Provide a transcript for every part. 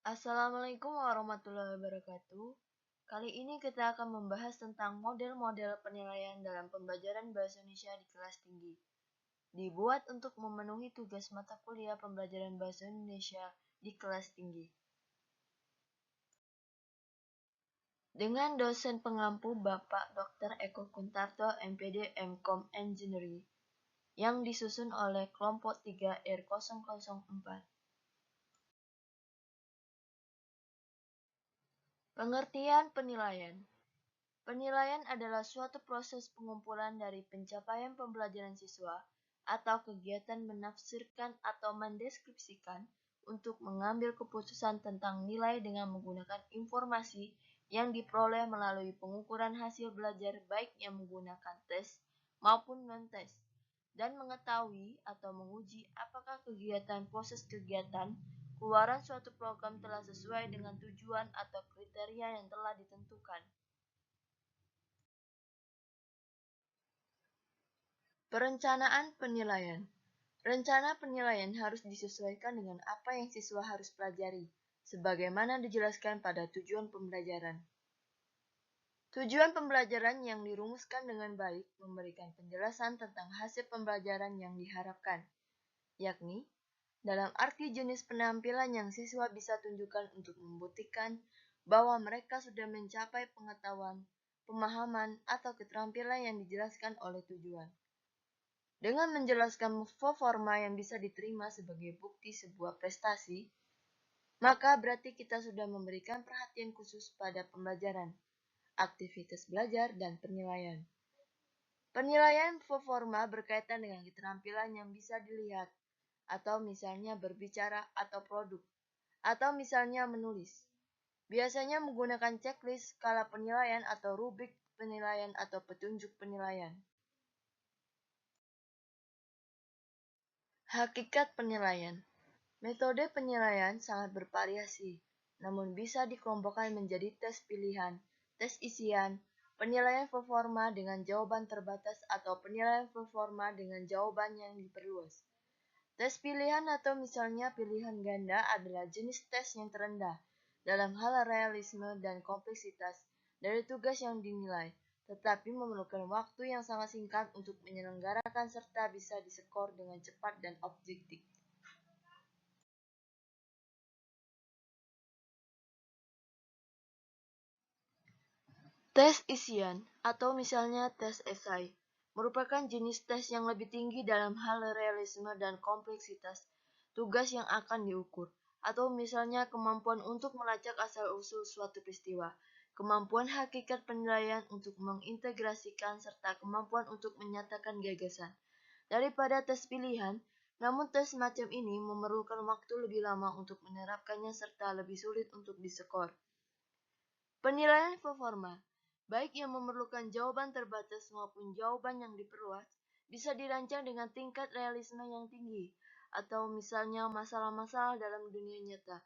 Assalamualaikum warahmatullahi wabarakatuh. Kali ini kita akan membahas tentang model-model penilaian dalam pembelajaran bahasa Indonesia di kelas tinggi. Dibuat untuk memenuhi tugas mata kuliah pembelajaran bahasa Indonesia di kelas tinggi. Dengan dosen pengampu Bapak Dr. Eko Kuntarto, MPD MKom Engineering, yang disusun oleh kelompok 3 R004. Pengertian penilaian. Penilaian adalah suatu proses pengumpulan dari pencapaian pembelajaran siswa atau kegiatan menafsirkan atau mendeskripsikan untuk mengambil keputusan tentang nilai dengan menggunakan informasi yang diperoleh melalui pengukuran hasil belajar baik yang menggunakan tes maupun non-tes, dan mengetahui atau menguji apakah kegiatan proses kegiatan keluaran suatu program telah sesuai dengan tujuan atau kriteria yang telah ditentukan. Perencanaan penilaian. Rencana penilaian harus disesuaikan dengan apa yang siswa harus pelajari, sebagaimana dijelaskan pada tujuan pembelajaran. Tujuan pembelajaran yang dirumuskan dengan baik memberikan penjelasan tentang hasil pembelajaran yang diharapkan, yakni dalam arti jenis penampilan yang siswa bisa tunjukkan untuk membuktikan bahwa mereka sudah mencapai pengetahuan, pemahaman, atau keterampilan yang dijelaskan oleh tujuan. Dengan menjelaskan performa yang bisa diterima sebagai bukti sebuah prestasi, maka berarti kita sudah memberikan perhatian khusus pada pembelajaran, aktivitas belajar, dan penilaian. Penilaian performa berkaitan dengan keterampilan yang bisa dilihat, atau misalnya berbicara atau produk, atau misalnya menulis. Biasanya menggunakan checklist, skala penilaian atau rubrik penilaian atau petunjuk penilaian. Hakikat penilaian. Metode penilaian sangat bervariasi, namun bisa dikelompokkan menjadi tes pilihan, tes isian, penilaian performa dengan jawaban terbatas atau penilaian performa dengan jawaban yang diperluas. Tes pilihan atau misalnya pilihan ganda adalah jenis tes yang terendah dalam hal realisme dan kompleksitas dari tugas yang dinilai, tetapi memerlukan waktu yang sangat singkat untuk menyelenggarakan serta bisa diskor dengan cepat dan objektif. Tes isian, atau misalnya tes esai, merupakan jenis tes yang lebih tinggi dalam hal realisme dan kompleksitas tugas yang akan diukur, atau misalnya kemampuan untuk melacak asal-usul suatu peristiwa, kemampuan hakikat penilaian untuk mengintegrasikan, serta kemampuan untuk menyatakan gagasan. Daripada tes pilihan, namun tes semacam ini memerlukan waktu lebih lama untuk menerapkannya serta lebih sulit untuk diskor. Penilaian performa, baik yang memerlukan jawaban terbatas maupun jawaban yang diperluas, bisa dirancang dengan tingkat realisme yang tinggi, atau misalnya masalah-masalah dalam dunia nyata,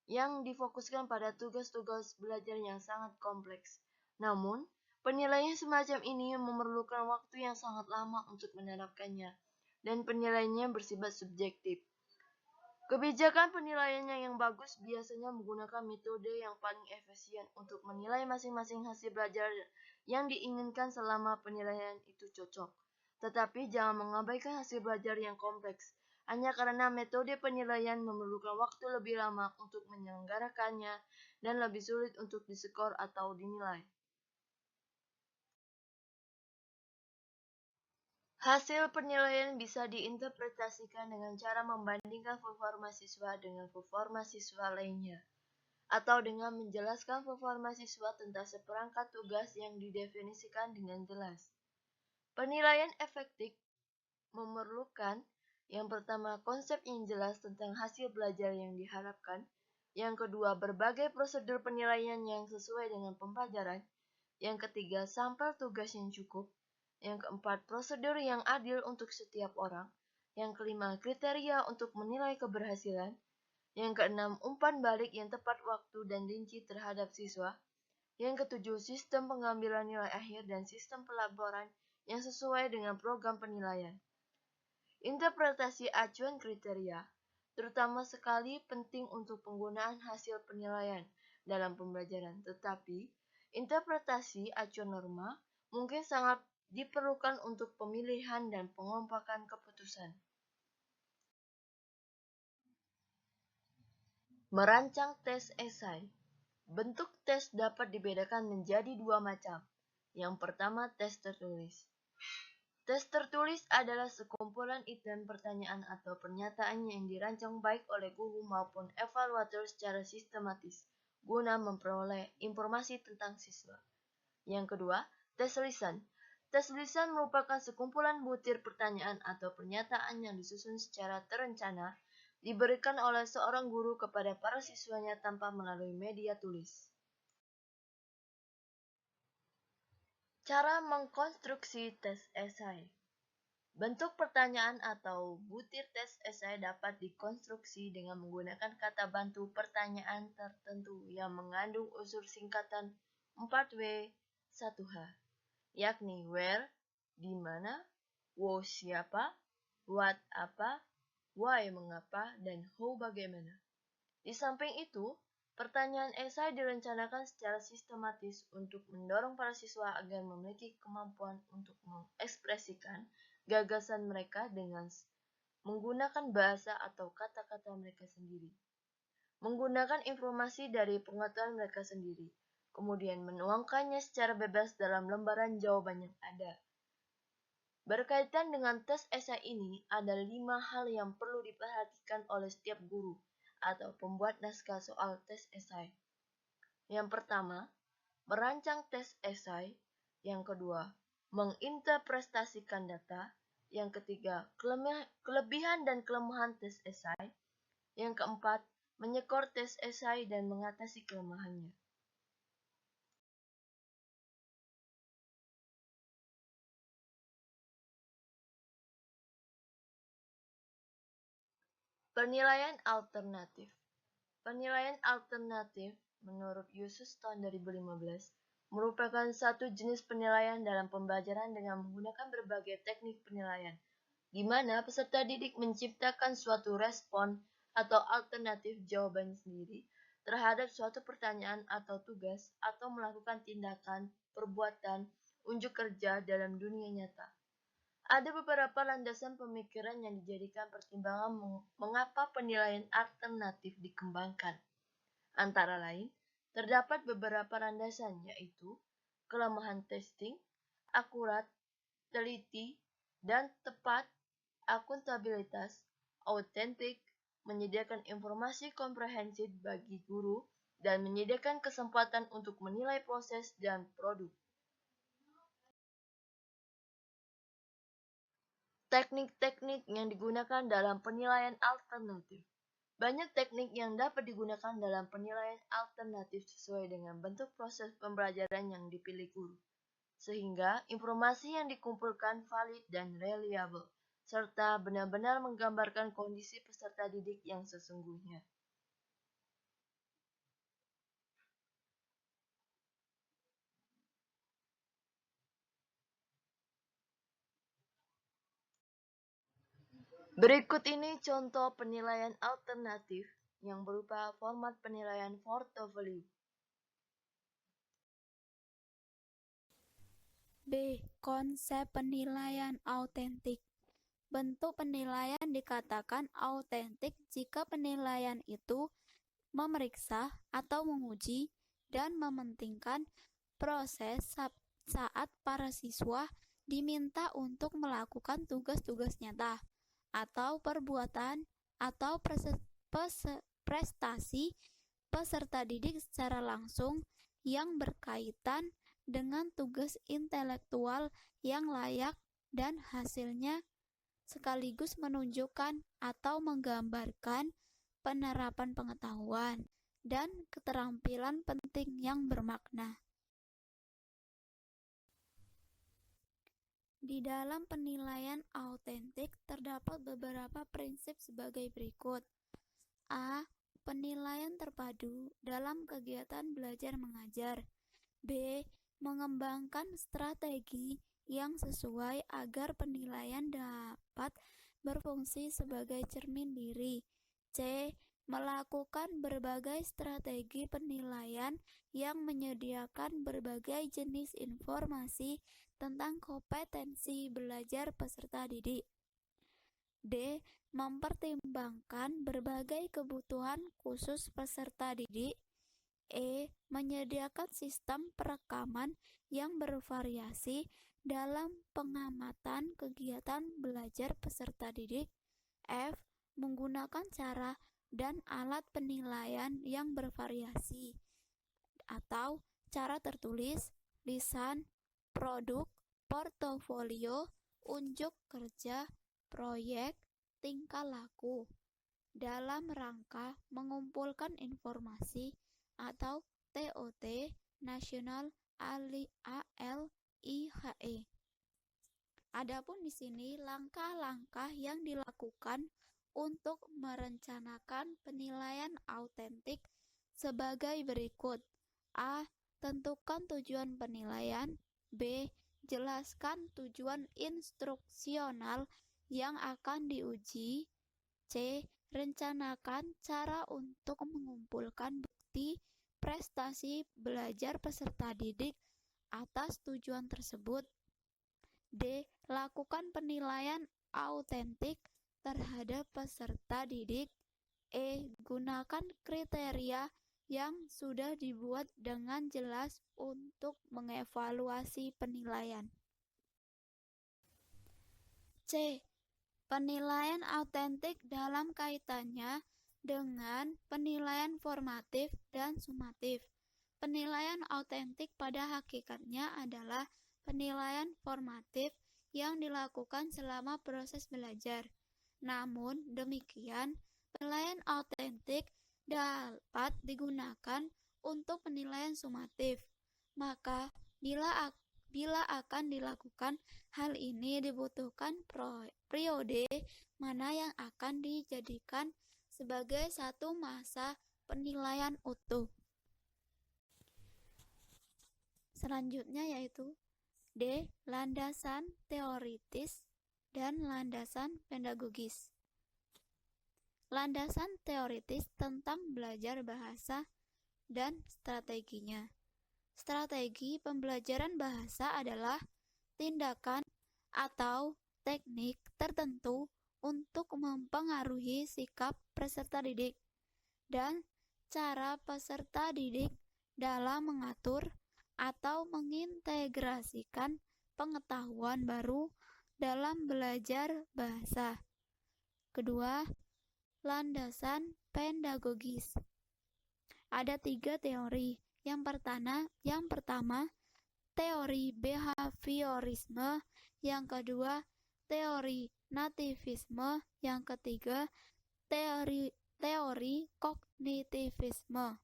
yang difokuskan pada tugas-tugas belajar yang sangat kompleks. Namun, penilaian semacam ini memerlukan waktu yang sangat lama untuk menerapkannya, dan penilaiannya bersifat subjektif. Kebijakan penilaiannya yang bagus biasanya menggunakan metode yang paling efisien untuk menilai masing-masing hasil belajar yang diinginkan selama penilaian itu cocok. Tetapi jangan mengabaikan hasil belajar yang kompleks, hanya karena metode penilaian memerlukan waktu lebih lama untuk menyelenggarakannya dan lebih sulit untuk diskor atau dinilai. Hasil penilaian bisa diinterpretasikan dengan cara membandingkan performa siswa dengan performa siswa lainnya, atau dengan menjelaskan performa siswa tentang seperangkat tugas yang didefinisikan dengan jelas. Penilaian efektif memerlukan yang pertama konsep yang jelas tentang hasil belajar yang diharapkan, yang kedua berbagai prosedur penilaian yang sesuai dengan pembelajaran, yang ketiga sampel tugas yang cukup, yang keempat prosedur yang adil untuk setiap orang, yang kelima kriteria untuk menilai keberhasilan, yang keenam umpan balik yang tepat waktu dan rinci terhadap siswa, yang ketujuh sistem pengambilan nilai akhir dan sistem pelaporan yang sesuai dengan program penilaian. Interpretasi acuan kriteria. terutama sekali penting untuk penggunaan hasil penilaian dalam pembelajaran, tetapi interpretasi acuan norma mungkin sangat diperlukan untuk pemilihan dan pengompakan keputusan. Merancang tes esai. Bentuk tes dapat dibedakan menjadi dua macam. Yang pertama, tes tertulis. Tes tertulis adalah sekumpulan item pertanyaan atau pernyataan yang dirancang baik oleh guru maupun evaluator secara sistematis guna memperoleh informasi tentang siswa. Yang kedua, tes lisan. Tes lisan merupakan sekumpulan butir pertanyaan atau pernyataan yang disusun secara terencana diberikan oleh seorang guru kepada para siswanya tanpa melalui media tulis. Cara mengkonstruksi tes esai. Bentuk pertanyaan atau butir tes esai dapat dikonstruksi dengan menggunakan kata bantu pertanyaan tertentu yang mengandung unsur singkatan 4W 1H, yakni where, di mana, who siapa, what apa, why mengapa, dan how bagaimana. Di samping itu, pertanyaan esai direncanakan secara sistematis untuk mendorong para siswa agar memiliki kemampuan untuk mengekspresikan gagasan mereka dengan menggunakan bahasa atau kata-kata mereka sendiri, menggunakan informasi dari pengetahuan mereka sendiri, kemudian menuangkannya secara bebas dalam lembaran jawaban yang ada. Berkaitan dengan tes esai ini, ada 5 hal yang perlu diperhatikan oleh setiap guru atau pembuat naskah soal tes esai. Yang pertama, merancang tes esai. Yang kedua, menginterpretasikan data. Yang ketiga, kelebihan dan kelemahan tes esai. Yang keempat, menyekor tes esai dan mengatasi kelemahannya. Penilaian alternatif. Penilaian alternatif menurut Yusus tahun 2015 merupakan satu jenis penilaian dalam pembelajaran dengan menggunakan berbagai teknik penilaian, di mana peserta didik menciptakan suatu respon atau alternatif jawaban sendiri terhadap suatu pertanyaan atau tugas atau melakukan tindakan, perbuatan, unjuk kerja dalam dunia nyata. Ada beberapa landasan pemikiran yang dijadikan pertimbangan mengapa penilaian alternatif dikembangkan. Antara lain, terdapat beberapa landasan yaitu kelemahan testing, akurat, teliti, dan tepat, akuntabilitas, autentik, menyediakan informasi komprehensif bagi guru, dan menyediakan kesempatan untuk menilai proses dan produk. Teknik-teknik yang digunakan dalam penilaian alternatif. Banyak teknik yang dapat digunakan dalam penilaian alternatif sesuai dengan bentuk proses pembelajaran yang dipilih guru, sehingga informasi yang dikumpulkan valid dan reliable, serta benar-benar menggambarkan kondisi peserta didik yang sesungguhnya. Berikut ini contoh penilaian alternatif yang berupa format penilaian portofolio. B. Konsep penilaian autentik. Bentuk penilaian dikatakan autentik jika penilaian itu memeriksa atau menguji dan mementingkan proses saat para siswa diminta untuk melakukan tugas-tugas nyata atau perbuatan atau prestasi peserta didik secara langsung yang berkaitan dengan tugas intelektual yang layak dan hasilnya sekaligus menunjukkan atau menggambarkan penerapan pengetahuan dan keterampilan penting yang bermakna. Di dalam penilaian autentik terdapat beberapa prinsip sebagai berikut. A. Penilaian terpadu dalam kegiatan belajar mengajar. B. Mengembangkan strategi yang sesuai agar penilaian dapat berfungsi sebagai cermin diri C. Melakukan berbagai strategi penilaian yang menyediakan berbagai jenis informasi tentang kompetensi belajar peserta didik. D. Mempertimbangkan berbagai kebutuhan khusus peserta didik. E. Menyediakan sistem perekaman yang bervariasi dalam pengamatan kegiatan belajar peserta didik. F. Menggunakan cara dan alat penilaian yang bervariasi atau cara tertulis, lisan, produk, portofolio, unjuk kerja, proyek, tingkah laku dalam rangka mengumpulkan informasi atau TOT nasional ALIHE. Adapun di sini langkah-langkah yang dilakukan untuk merencanakan penilaian autentik sebagai berikut. A. Tentukan tujuan penilaian. B. Jelaskan tujuan instruksional yang akan diuji. C. Rencanakan cara untuk mengumpulkan bukti prestasi belajar peserta didik atas tujuan tersebut. D. Lakukan penilaian autentik terhadap peserta didik. E. Gunakan kriteria yang sudah dibuat dengan jelas untuk mengevaluasi penilaian. C. Penilaian autentik dalam kaitannya dengan penilaian formatif dan sumatif. Penilaian autentik pada hakikatnya adalah penilaian formatif yang dilakukan selama proses belajar. Namun demikian, penilaian autentik dapat digunakan untuk penilaian sumatif. Maka bila akan dilakukan hal ini dibutuhkan periode mana yang akan dijadikan sebagai satu masa penilaian utuh. Selanjutnya yaitu D. Landasan teoritis dan landasan pedagogis. Landasan teoritis tentang belajar bahasa dan strateginya. Strategi pembelajaran bahasa adalah tindakan atau teknik tertentu untuk mempengaruhi sikap peserta didik dan cara peserta didik dalam mengatur atau mengintegrasikan pengetahuan baru dalam belajar bahasa. Kedua, landasan pedagogis. Ada 3 teori. Yang pertama, teori behaviorisme. Yang kedua, teori nativisme. Yang ketiga, teori kognitivisme.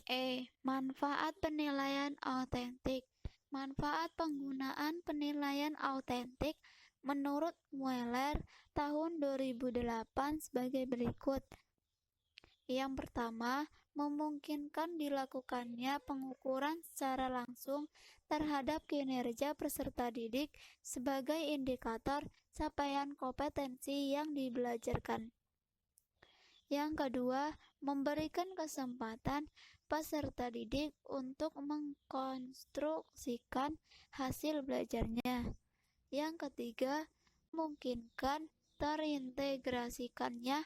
E. Manfaat penilaian autentik. Manfaat penggunaan penilaian autentik menurut Mueller tahun 2008 sebagai berikut. Yang pertama, memungkinkan dilakukannya pengukuran secara langsung terhadap kinerja peserta didik sebagai indikator capaian kompetensi yang dibelajarkan. Yang kedua, memberikan kesempatan peserta didik untuk mengkonstruksikan hasil belajarnya. Yang ketiga, memungkinkan terintegrasikannya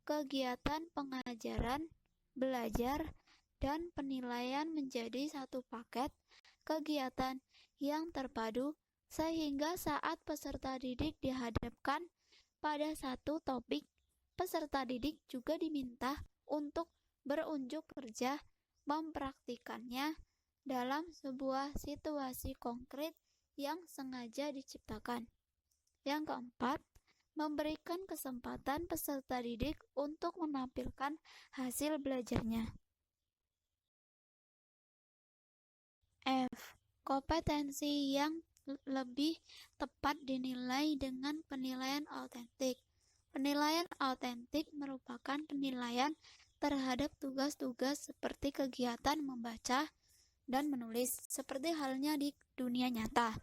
kegiatan pengajaran, belajar, dan penilaian menjadi satu paket kegiatan yang terpadu sehingga saat peserta didik dihadapkan pada satu topik, peserta didik juga diminta untuk berunjuk kerja mempraktikannya dalam sebuah situasi konkret yang sengaja diciptakan. Yang keempat, memberikan kesempatan peserta didik untuk menampilkan hasil belajarnya. F. Kompetensi yang lebih tepat dinilai dengan penilaian autentik. Penilaian autentik merupakan penilaian terhadap tugas-tugas seperti kegiatan membaca dan menulis, seperti halnya di dunia nyata.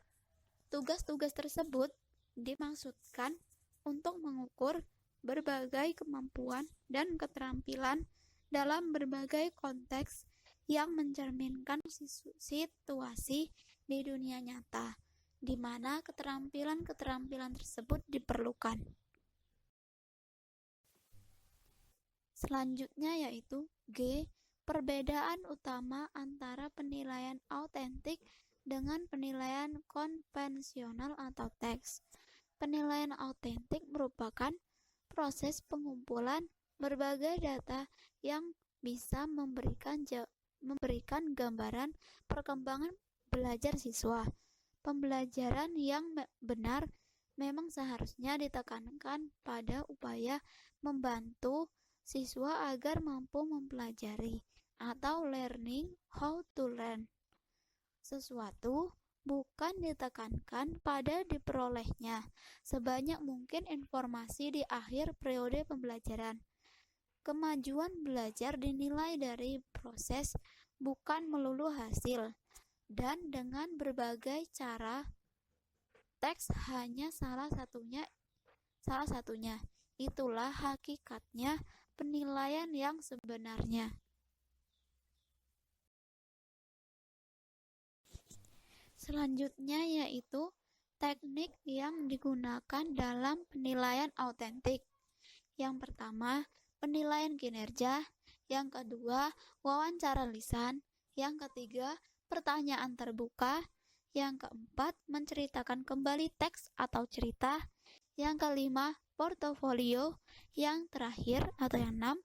Tugas-tugas tersebut dimaksudkan untuk mengukur berbagai kemampuan dan keterampilan dalam berbagai konteks yang mencerminkan situasi di dunia nyata, di mana keterampilan-keterampilan tersebut diperlukan. Selanjutnya yaitu G. Perbedaan utama antara penilaian autentik dengan penilaian konvensional atau teks. Penilaian autentik merupakan proses pengumpulan berbagai data yang bisa memberikan gambaran perkembangan belajar siswa. Pembelajaran yang benar memang seharusnya ditekankan pada upaya membantu siswa agar mampu mempelajari atau learning how to learn sesuatu, bukan ditekankan pada diperolehnya sebanyak mungkin informasi di akhir periode pembelajaran. Kemajuan belajar dinilai dari proses, bukan melulu hasil, dan dengan berbagai cara. Teks hanya salah satunya. Itulah hakikatnya penilaian yang sebenarnya. Selanjutnya yaitu teknik yang digunakan dalam penilaian autentik. Yang pertama, penilaian kinerja. Yang kedua, wawancara lisan. Yang ketiga, pertanyaan terbuka. Yang keempat, menceritakan kembali teks atau cerita. Yang kelima, portofolio. Yang terakhir atau yang enam,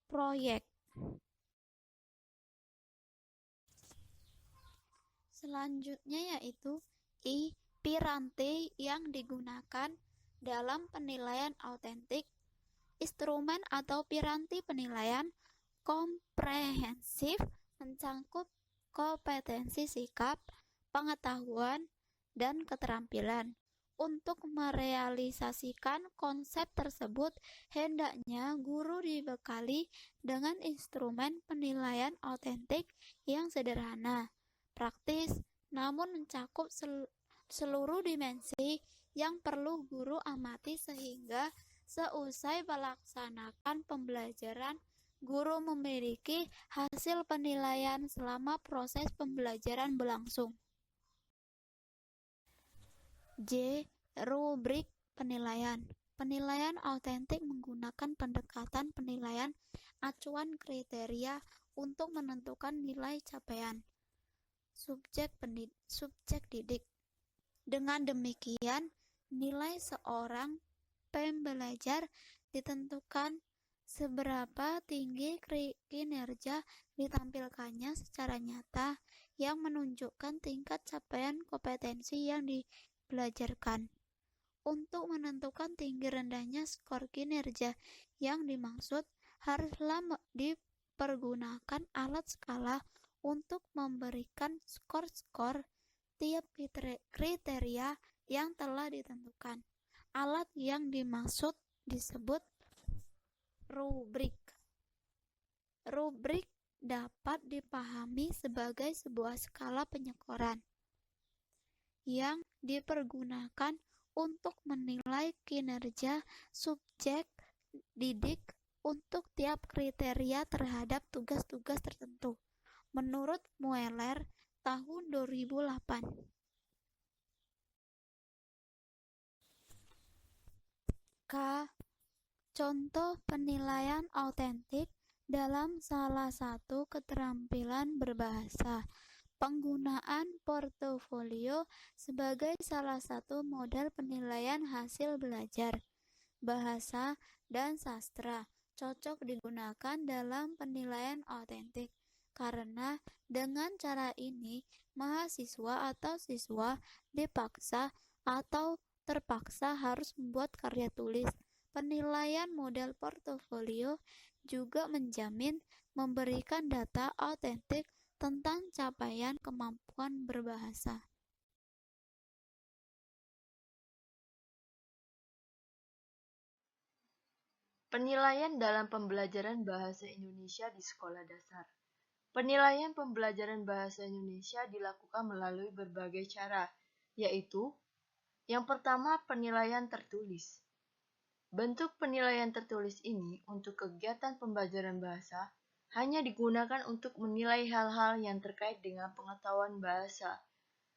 proyek. Selanjutnya yaitu I. Piranti yang digunakan dalam penilaian autentik. Instrumen atau piranti penilaian komprehensif mencangkup kompetensi sikap, pengetahuan, dan keterampilan. Untuk merealisasikan konsep tersebut, hendaknya guru dibekali dengan instrumen penilaian autentik yang sederhana, praktis, namun mencakup seluruh dimensi yang perlu guru amati sehingga seusai melaksanakan pembelajaran, guru memiliki hasil penilaian selama proses pembelajaran berlangsung. J. Rubrik penilaian. Penilaian autentik menggunakan pendekatan penilaian acuan kriteria untuk menentukan nilai capaian subjek didik. Dengan demikian, nilai seorang pembelajar ditentukan seberapa tinggi kinerja ditampilkannya secara nyata yang menunjukkan tingkat capaian kompetensi yang dipelajarkan. Untuk menentukan tinggi rendahnya skor kinerja yang dimaksud, haruslah dipergunakan alat skala untuk memberikan skor-skor tiap kriteria yang telah ditentukan. Alat yang dimaksud disebut rubrik. Rubrik dapat dipahami sebagai sebuah skala penyekoran yang dipergunakan untuk menilai kinerja subjek didik untuk tiap kriteria terhadap tugas-tugas tertentu. Menurut Mueller tahun 2008. K. Contoh penilaian autentik dalam salah satu keterampilan berbahasa. Penggunaan portofolio sebagai salah satu model penilaian hasil belajar. Bahasa dan sastra cocok digunakan dalam penilaian autentik. Karena dengan cara ini, mahasiswa atau siswa dipaksa atau terpaksa harus membuat karya tulis. Penilaian model portofolio juga menjamin memberikan data autentik tentang capaian kemampuan berbahasa. Penilaian dalam pembelajaran bahasa Indonesia di sekolah dasar. Penilaian pembelajaran bahasa Indonesia dilakukan melalui berbagai cara, yaitu Yang pertama, penilaian tertulis. Bentuk penilaian tertulis ini untuk kegiatan pembelajaran bahasa hanya digunakan untuk menilai hal-hal yang terkait dengan pengetahuan bahasa.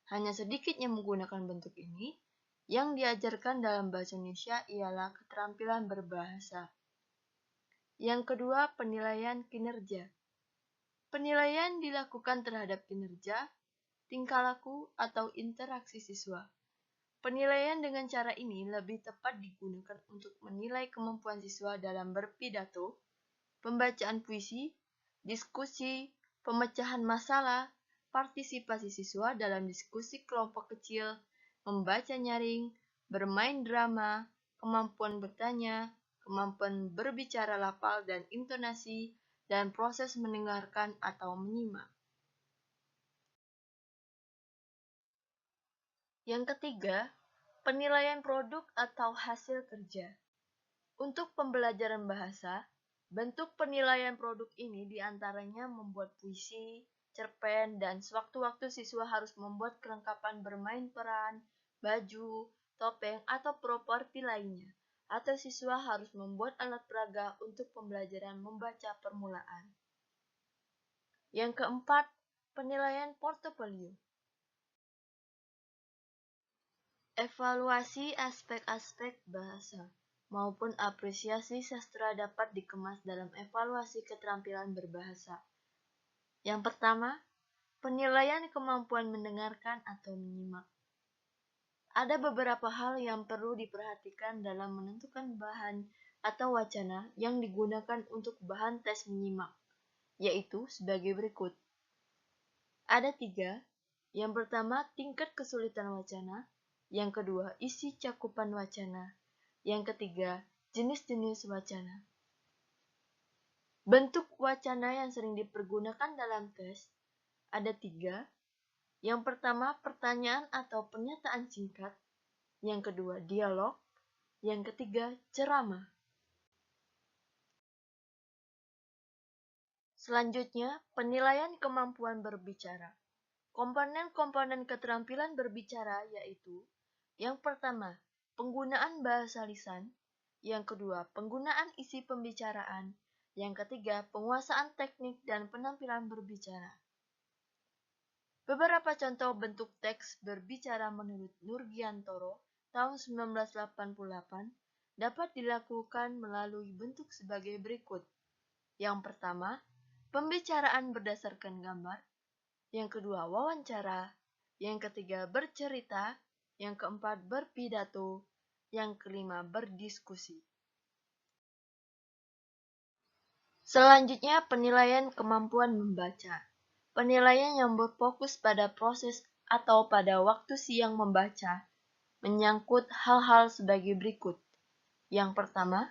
Hanya sedikit yang menggunakan bentuk ini. Yang diajarkan dalam bahasa Indonesia ialah keterampilan berbahasa. Yang kedua, penilaian kinerja. Penilaian dilakukan terhadap kinerja, tingkah laku, atau interaksi siswa. Penilaian dengan cara ini lebih tepat digunakan untuk menilai kemampuan siswa dalam berpidato, pembacaan puisi, diskusi, pemecahan masalah, partisipasi siswa dalam diskusi kelompok kecil, membaca nyaring, bermain drama, kemampuan bertanya, kemampuan berbicara lafal dan intonasi, dan proses mendengarkan atau menyimak. Yang ketiga, penilaian produk atau hasil kerja. Untuk pembelajaran bahasa, bentuk penilaian produk ini diantaranya membuat puisi, cerpen, dan sewaktu-waktu siswa harus membuat kelengkapan bermain peran, baju, topeng, atau properti lainnya. Atau siswa harus membuat alat peraga untuk pembelajaran membaca permulaan. Yang keempat, penilaian portofolio. Evaluasi aspek-aspek bahasa maupun apresiasi sastra dapat dikemas dalam evaluasi keterampilan berbahasa. Yang pertama, penilaian kemampuan mendengarkan atau menyimak. Ada beberapa hal yang perlu diperhatikan dalam menentukan bahan atau wacana yang digunakan untuk bahan tes menyimak, yaitu sebagai berikut. Ada 3. Yang pertama, tingkat kesulitan wacana. Yang kedua, isi cakupan wacana. Yang ketiga, jenis-jenis wacana. Bentuk wacana yang sering dipergunakan dalam tes ada 3. Yang pertama, pertanyaan atau pernyataan singkat. Yang kedua, dialog. Yang ketiga, ceramah. Selanjutnya, penilaian kemampuan berbicara. Komponen-komponen keterampilan berbicara yaitu: yang pertama, penggunaan bahasa lisan. Yang kedua, penggunaan isi pembicaraan. Yang ketiga, penguasaan teknik dan penampilan berbicara. Beberapa contoh bentuk teks berbicara menurut Nurgiantoro tahun 1988 dapat dilakukan melalui bentuk sebagai berikut. Yang pertama, pembicaraan berdasarkan gambar. Yang kedua, wawancara. Yang ketiga, bercerita. Yang keempat, berpidato. Yang kelima, berdiskusi. Selanjutnya, penilaian kemampuan membaca. Penilaian yang berfokus pada proses atau pada waktu siang membaca, menyangkut hal-hal sebagai berikut. Yang pertama,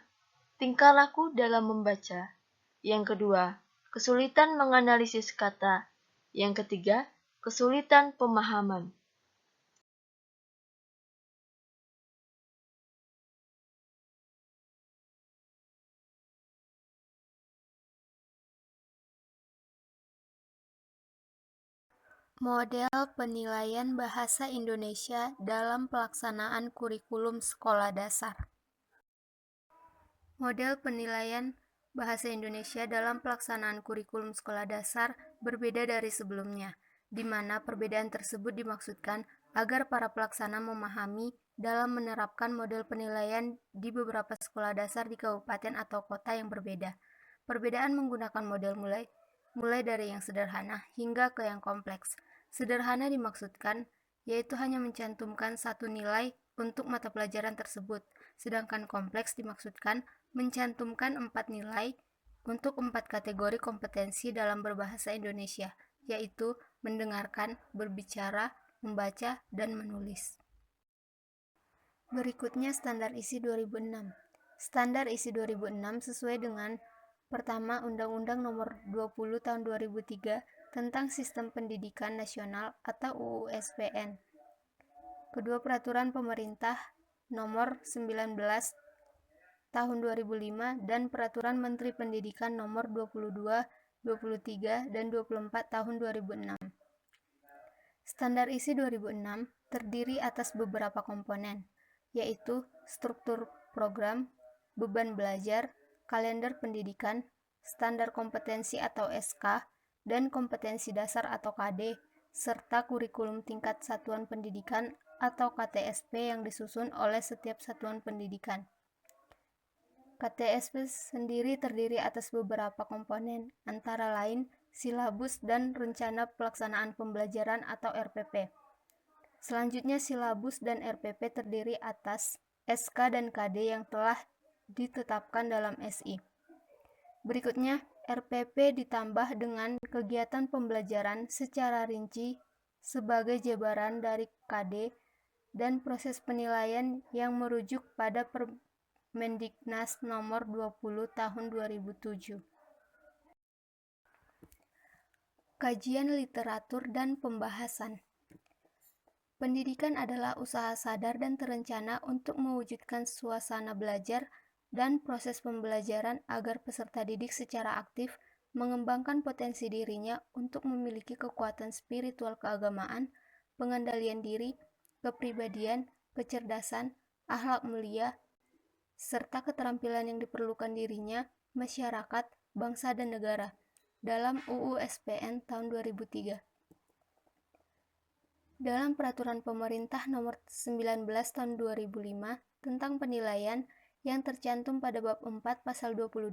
tingkah laku dalam membaca. Yang kedua, kesulitan menganalisis kata. Yang ketiga, kesulitan pemahaman. Model penilaian bahasa Indonesia dalam pelaksanaan kurikulum sekolah dasar. Model penilaian bahasa Indonesia dalam pelaksanaan kurikulum sekolah dasar berbeda dari sebelumnya, di mana perbedaan tersebut dimaksudkan agar para pelaksana memahami dalam menerapkan model penilaian di beberapa sekolah dasar di kabupaten atau kota yang berbeda. Perbedaan menggunakan model mulai dari yang sederhana hingga ke yang kompleks. Sederhana dimaksudkan yaitu hanya mencantumkan satu nilai untuk mata pelajaran tersebut, sedangkan kompleks dimaksudkan mencantumkan 4 nilai untuk 4 kategori kompetensi dalam berbahasa Indonesia, yaitu mendengarkan, berbicara, membaca, dan menulis. Berikutnya standar isi 2006. Standar isi 2006 sesuai dengan pertama, Undang-Undang Nomor 20 Tahun 2003 tentang Sistem Pendidikan Nasional atau UU-SPN. Kedua, Peraturan Pemerintah Nomor 19 Tahun 2005 dan Peraturan Menteri Pendidikan Nomor 22, 23, dan 24 Tahun 2006. Standar isi 2006 terdiri atas beberapa komponen, yaitu struktur program, beban belajar, kalender pendidikan, standar kompetensi atau SK, dan kompetensi dasar atau KD, serta kurikulum tingkat satuan pendidikan atau KTSP yang disusun oleh setiap satuan pendidikan. KTSP sendiri terdiri atas beberapa komponen, antara lain silabus dan rencana pelaksanaan pembelajaran atau RPP. Selanjutnya, silabus dan RPP terdiri atas SK dan KD yang telah ditetapkan dalam SI. Berikutnya, RPP ditambah dengan kegiatan pembelajaran secara rinci sebagai jabaran dari KD dan proses penilaian yang merujuk pada Permendiknas nomor 20 tahun 2007. Kajian literatur dan pembahasan. Pendidikan adalah usaha sadar dan terencana untuk mewujudkan suasana belajar dan proses pembelajaran agar peserta didik secara aktif mengembangkan potensi dirinya untuk memiliki kekuatan spiritual keagamaan, pengendalian diri, kepribadian, kecerdasan, akhlak mulia, serta keterampilan yang diperlukan dirinya, masyarakat, bangsa, dan negara dalam UU SPN tahun 2003. Dalam Peraturan Pemerintah Nomor 19 Tahun 2005 tentang penilaian yang tercantum pada bab 4 pasal 22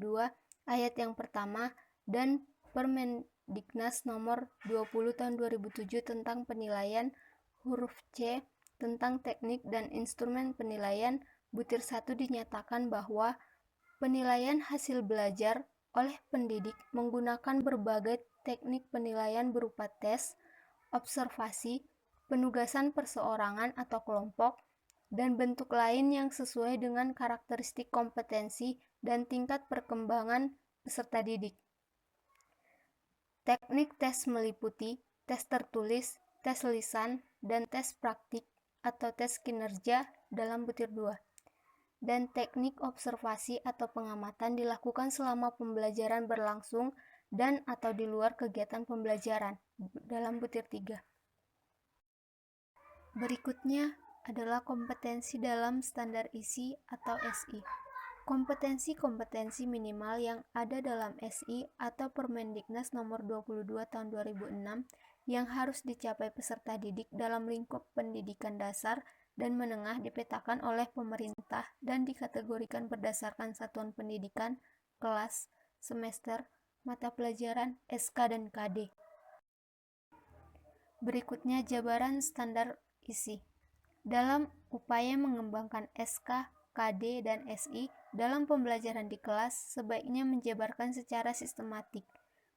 ayat yang pertama dan Permendiknas Nomor 20 Tahun 2007 tentang penilaian huruf C tentang teknik dan instrumen penilaian butir 1 dinyatakan bahwa penilaian hasil belajar oleh pendidik menggunakan berbagai teknik penilaian berupa tes, observasi, penugasan perseorangan atau kelompok, dan bentuk lain yang sesuai dengan karakteristik kompetensi dan tingkat perkembangan peserta didik. Teknik tes meliputi tes tertulis, tes lisan, dan tes praktik atau tes kinerja dalam butir 2. Dan teknik observasi atau pengamatan dilakukan selama pembelajaran berlangsung dan atau di luar kegiatan pembelajaran dalam butir 3. Berikutnya adalah kompetensi dalam standar isi atau SI. Kompetensi-kompetensi minimal yang ada dalam SI atau Permendiknas nomor 22 tahun 2006 yang harus dicapai peserta didik dalam lingkup pendidikan dasar dan menengah dipetakan oleh pemerintah dan dikategorikan berdasarkan satuan pendidikan, kelas, semester, mata pelajaran, SK, dan KD. Berikutnya jabaran standar isi. Dalam upaya mengembangkan SK, KD, dan SI dalam pembelajaran di kelas, sebaiknya menjabarkan secara sistematik.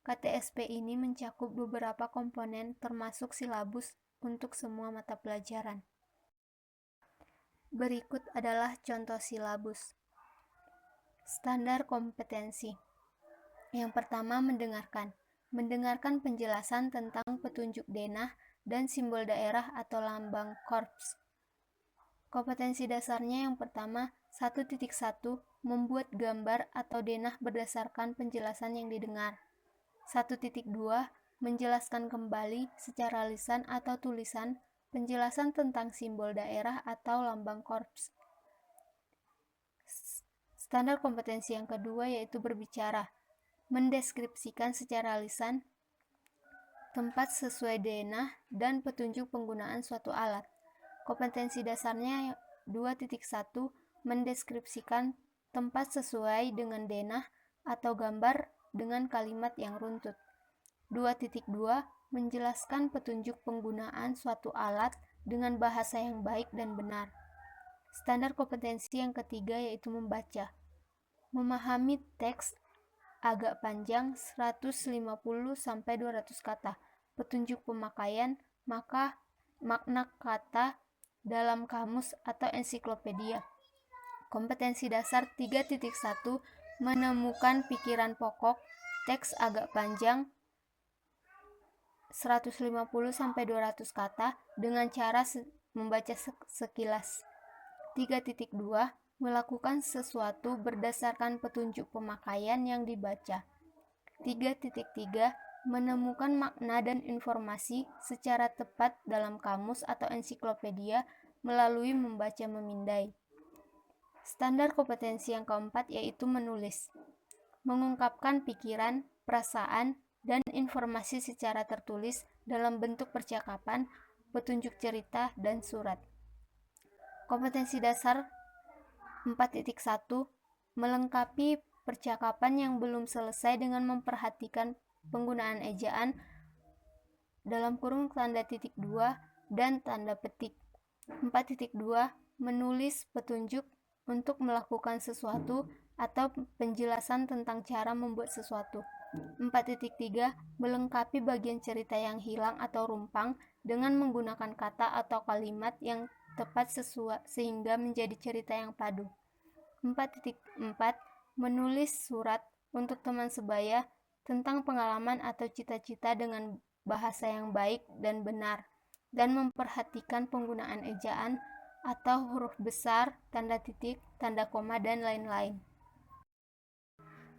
KTSP ini mencakup beberapa komponen termasuk silabus untuk semua mata pelajaran. Berikut adalah contoh silabus. Standar kompetensi. Yang pertama, mendengarkan. Mendengarkan penjelasan tentang petunjuk denah dan simbol daerah atau lambang korps. Kompetensi dasarnya yang pertama, 1.1 membuat gambar atau denah berdasarkan penjelasan yang didengar. 1.2 menjelaskan kembali secara lisan atau tulisan penjelasan tentang simbol daerah atau lambang korps. Standar kompetensi yang kedua yaitu berbicara. Mendeskripsikan secara lisan tempat sesuai denah dan petunjuk penggunaan suatu alat. Kompetensi dasarnya 2.1 mendeskripsikan tempat sesuai dengan denah atau gambar dengan kalimat yang runtut. 2.2 menjelaskan petunjuk penggunaan suatu alat dengan bahasa yang baik dan benar. Standar kompetensi yang ketiga yaitu membaca. Memahami teks agak panjang 150-200 kata, petunjuk pemakaian, maka makna kata dalam kamus atau ensiklopedia. Kompetensi dasar 3.1 menemukan pikiran pokok, teks agak panjang 150-200 kata dengan cara membaca sekilas. 3.2 melakukan sesuatu berdasarkan petunjuk pemakaian yang dibaca. 3.3 menemukan makna dan informasi secara tepat dalam kamus atau ensiklopedia melalui membaca memindai. Standar kompetensi yang keempat yaitu menulis. Mengungkapkan pikiran, perasaan, dan informasi secara tertulis dalam bentuk percakapan, petunjuk cerita, dan surat. Kompetensi dasar 4.1 melengkapi percakapan yang belum selesai dengan memperhatikan penggunaan ejaan dalam kurung tanda titik 2 dan tanda petik. 4.2 menulis petunjuk untuk melakukan sesuatu atau penjelasan tentang cara membuat sesuatu. 4.3 melengkapi bagian cerita yang hilang atau rumpang dengan menggunakan kata atau kalimat yang tepat sesuai sehingga menjadi cerita yang padu. 4.4 menulis surat untuk teman sebaya tentang pengalaman atau cita-cita dengan bahasa yang baik dan benar, dan memperhatikan penggunaan ejaan atau huruf besar, tanda titik, tanda koma, dan lain-lain.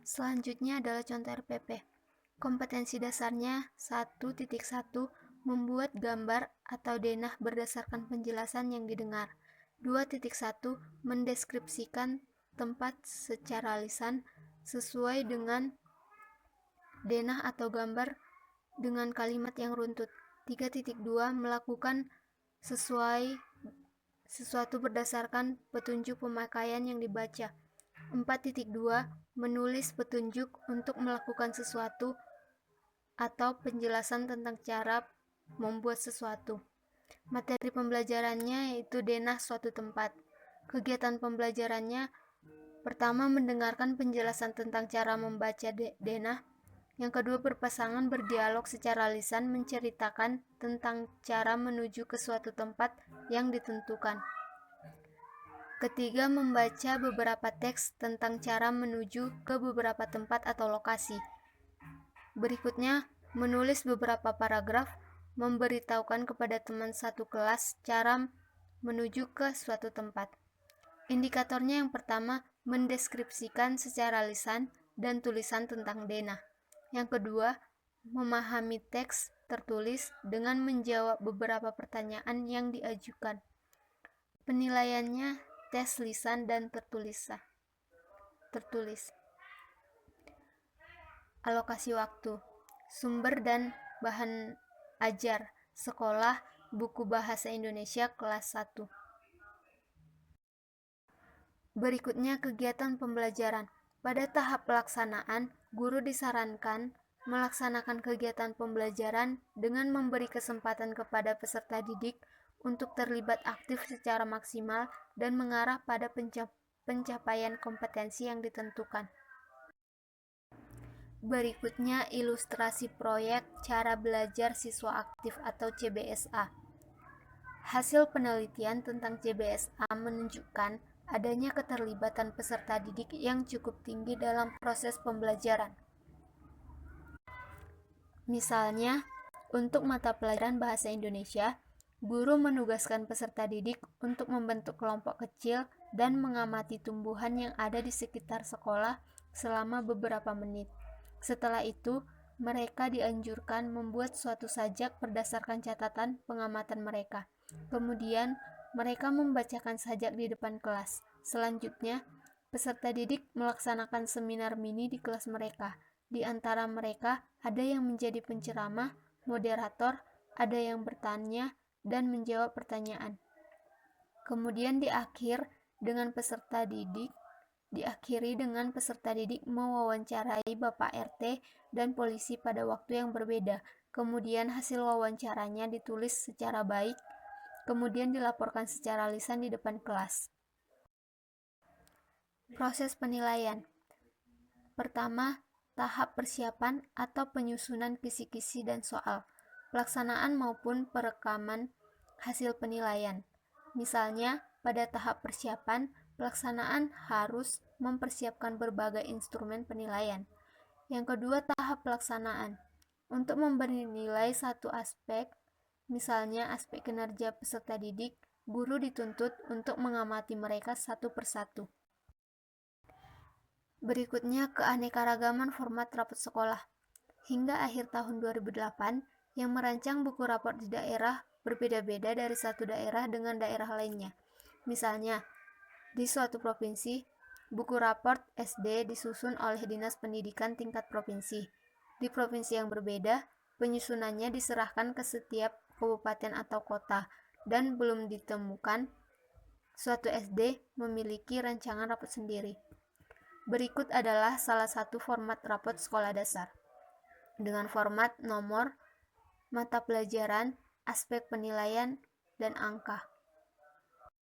Selanjutnya adalah contoh RPP. Kompetensi dasarnya 1.1 membuat gambar atau denah berdasarkan penjelasan yang didengar. 2.1 mendeskripsikan tempat secara lisan sesuai dengan denah atau gambar dengan kalimat yang runtut. 3.2 melakukan sesuatu berdasarkan petunjuk pemakaian yang dibaca. 4.2 menulis petunjuk untuk melakukan sesuatu atau penjelasan tentang cara membuat sesuatu. Materi pembelajarannya yaitu denah suatu tempat. Kegiatan pembelajarannya pertama mendengarkan penjelasan tentang cara membaca denah. Yang kedua berpasangan berdialog secara lisan menceritakan tentang cara menuju ke suatu tempat yang ditentukan. Ketiga membaca beberapa teks tentang cara menuju ke beberapa tempat atau lokasi. Berikutnya menulis beberapa paragraf memberitahukan kepada teman satu kelas cara menuju ke suatu tempat. Indikatornya yang pertama mendeskripsikan secara lisan dan tulisan tentang denah. Yang kedua, memahami teks tertulis dengan menjawab beberapa pertanyaan yang diajukan. Penilaiannya tes lisan dan tertulis. Alokasi waktu, sumber dan bahan ajar, sekolah, buku bahasa Indonesia kelas 1. Berikutnya kegiatan pembelajaran. Pada tahap pelaksanaan, guru disarankan melaksanakan kegiatan pembelajaran dengan memberi kesempatan kepada peserta didik untuk terlibat aktif secara maksimal dan mengarah pada pencapaian kompetensi yang ditentukan. Berikutnya ilustrasi proyek cara belajar siswa aktif atau CBSA. Hasil penelitian tentang CBSA menunjukkan adanya keterlibatan peserta didik yang cukup tinggi dalam proses pembelajaran. Misalnya, untuk mata pelajaran bahasa Indonesia, guru menugaskan peserta didik untuk membentuk kelompok kecil dan mengamati tumbuhan yang ada di sekitar sekolah selama beberapa menit. Setelah itu, mereka dianjurkan membuat suatu sajak berdasarkan catatan pengamatan mereka. Kemudian, mereka membacakan sajak di depan kelas. Selanjutnya, peserta didik melaksanakan seminar mini di kelas mereka. Di antara mereka, ada yang menjadi penceramah, moderator, ada yang bertanya, dan menjawab pertanyaan. Kemudian diakhiri dengan peserta didik mewawancarai Bapak RT dan polisi pada waktu yang berbeda. Kemudian hasil wawancaranya ditulis secara baik, kemudian dilaporkan secara lisan di depan kelas. Proses penilaian. Pertama, tahap persiapan atau penyusunan kisi-kisi dan soal, pelaksanaan maupun perekaman hasil penilaian. Misalnya, pada tahap persiapan, pelaksanaan harus mempersiapkan berbagai instrumen penilaian. Yang kedua, tahap pelaksanaan. Untuk memberi nilai satu aspek, misalnya aspek kinerja peserta didik, guru dituntut untuk mengamati mereka satu persatu. Berikutnya keanekaragaman format rapot sekolah. hingga akhir tahun 2008 yang merancang buku rapor di daerah berbeda-beda dari satu daerah dengan daerah lainnya. Misalnya, di suatu provinsi, buku raport SD disusun oleh Dinas Pendidikan tingkat provinsi. Di provinsi yang berbeda, penyusunannya diserahkan ke setiap kabupaten atau kota, dan belum ditemukan suatu SD memiliki rancangan rapot sendiri. Berikut adalah salah satu format rapot sekolah dasar. Dengan format nomor, mata pelajaran, aspek penilaian, dan angka.